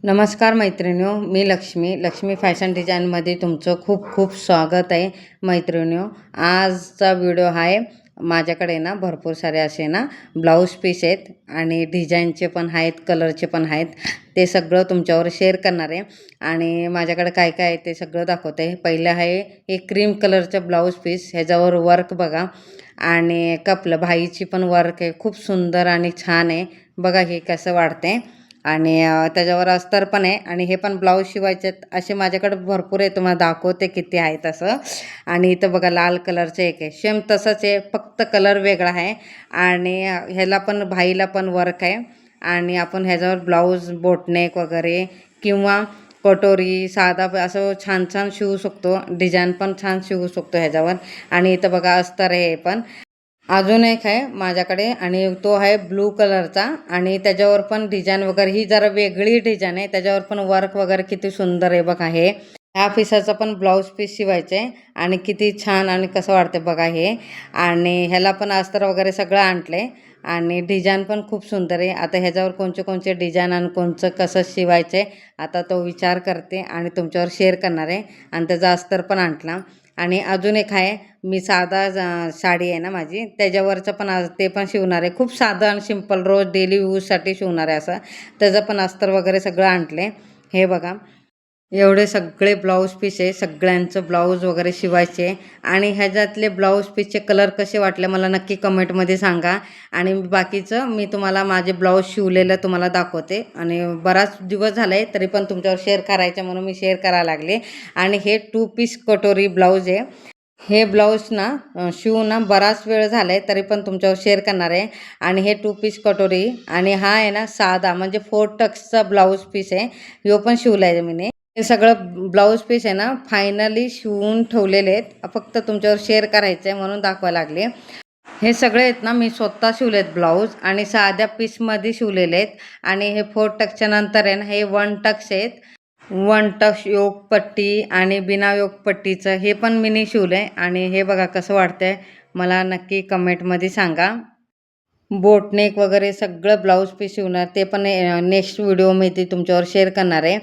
नमस्कार मैत्रिणीओ, मी लक्ष्मी फॅशन डिझाईनमध्ये तुमचं खूप खूप स्वागत आहे. मैत्रिणीओ, आजचा व्हिडिओ आहे माझ्याकडे ना भरपूर सारे असे ना ब्लाऊज पीस आहेत आणि डिझाईनचे पण आहेत, कलरचे पण आहेत. ते सगळं तुमच्यावर शेअर करणार आहे आणि माझ्याकडे काय काय आहे ते सगळं दाखवते. पहिलं आहे एक क्रीम कलरचं ब्लाऊज पीस, ह्याच्यावर वर्क बघा आणि कपलं भाईची पण वर्क आहे, खूप सुंदर आणि छान आहे. बघा हे कसं वाटते आणि त्याच्यावर अस्तर पण आहे आणि हे पण ब्लाऊज शिवायचे आहेत. असे माझ्याकडे भरपूर आहे, तुम्हाला दाखवते किती आहे तसं. आणि इथं बघा लाल कलरचं एक आहे, सेम तसंच आहे, फक्त कलर वेगळा आहे. आणि ह्याला पण भाईला पण वर्क आहे आणि आपण ह्याच्यावर ब्लाऊज बोटनेक वगैरे किंवा कटोरी साधा असं छान छान शिवू शकतो. डिझाईन पण छान शिवू शकतो ह्याच्यावर. आणि इथं बघा अस्तर आहे हे पण. अजून एक आहे माझ्याकडे आणि तो आहे ब्लू कलरचा आणि त्याच्यावर पण डिझाईन वगैरे, ही जरा वेगळी डिझाईन आहे. त्याच्यावर पण वर्क वगैरे किती सुंदर आहे बघा. हे ह्या पिसाचा पण ब्लाऊज पीस शिवायचे आहे आणि किती छान आणि कसं वाटते बघा हे. आणि ह्याला पण अस्तर वगैरे सगळं आणले आणि डिझाईन पण खूप सुंदर आहे. आता ह्याच्यावर कोणचे कोणचे डिझाईन आणि कोणचं कसं शिवायचे आता तो विचार करते आणि तुमच्यावर शेअर करणार आहे. आणि त्याचा अस्तर पण आणला. आणि अजून एक आहे, मी साधा साडी आहे ना माझी, त्याच्यावरचं पण ते पण शिवणार आहे. खूप साधं आणि सिंपल रोज डेली यूजसाठी शिवणार आहे असं. त्याचं पण अस्तर वगैरे सगळं आणले. हे बघा एवढे सगळे ब्लाऊज पीस आहे, सगळ्यांचं ब्लाऊज वगैरे शिवायचे. आणि ह्याच्यातले ब्लाऊज पीसचे कलर कसे वाटले मला नक्की कमेंटमध्ये सांगा. आणि बाकीचं मी तुम्हाला माझे ब्लाऊज शिवलेलं तुम्हाला दाखवते. आणि बराच दिवस झाला आहे तरी पण तुमच्यावर शेअर करायचं म्हणून मी शेअर करायला लागले. आणि हे 2 पीस कटोरी ब्लाऊज आहे. हे ब्लाऊज ना शिवून ना बराच वेळ झाला आहे तरी पण तुमच्यावर शेअर करणार आहे. आणि हे 2 पीस कटोरी आणि हा आहे ना साधा म्हणजे 4 टक्सचा ब्लाऊज पीस आहे. ह्यो पण शिवला आहे मी. हे सगळं ब्लाऊज पीस आहे ना फायनली शिवून ठेवलेले आहेत, फक्त तुमच्यावर शेअर करायचं आहे म्हणून दाखवायला लागले. हे सगळे आहेत ना मी स्वतः शिवलेत ब्लाऊज आणि साध्या पीसमध्ये शिवलेले आहेत. आणि हे 4 टक्सच्या नंतर आहे ना हे 1 टक्स आहेत. 1 टक्स योगपट्टी आणि बिना योगपट्टीचं हे पण मी शिवलं आहे. आणि हे बघा कसं वाटतंय मला नक्की कमेंटमध्ये सांगा. बोटनेक वगैरे सगळं ब्लाऊज पीस शिवणार, ते पण नेक्स्ट व्हिडिओ मी ते तुमच्यावर शेअर करणार आहे.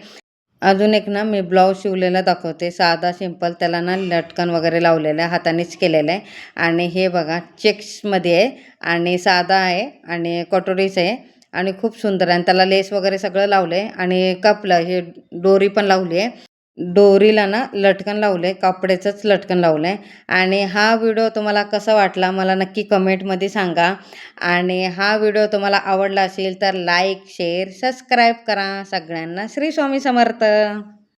अजून एक ना मी ब्लाऊज शिवलेला दाखवते, साधा सिंपल, त्याला ना लटकन वगैरे लावलेलं आहे, हातानेच केलेलं आहे. आणि हे बघा चेक्समध्ये आहे आणि साधा आहे आणि कटोरीच आहे आणि खूप सुंदर आहे. आणि त्याला लेस वगैरे सगळं लावलं आहे आणि कपला हे डोरी पण लावली आहे. डोरीला ना लटकन लावलं आहे, कपड्याचंच लटकन लावलं आहे. आणि हा व्हिडिओ तुम्हाला कसा वाटला मला नक्की कमेंटमध्ये सांगा. आणि हा व्हिडिओ तुम्हाला आवडला असेल तर लाईक शेअर सबस्क्राईब करा. सगळ्यांना श्री स्वामी समर्थ.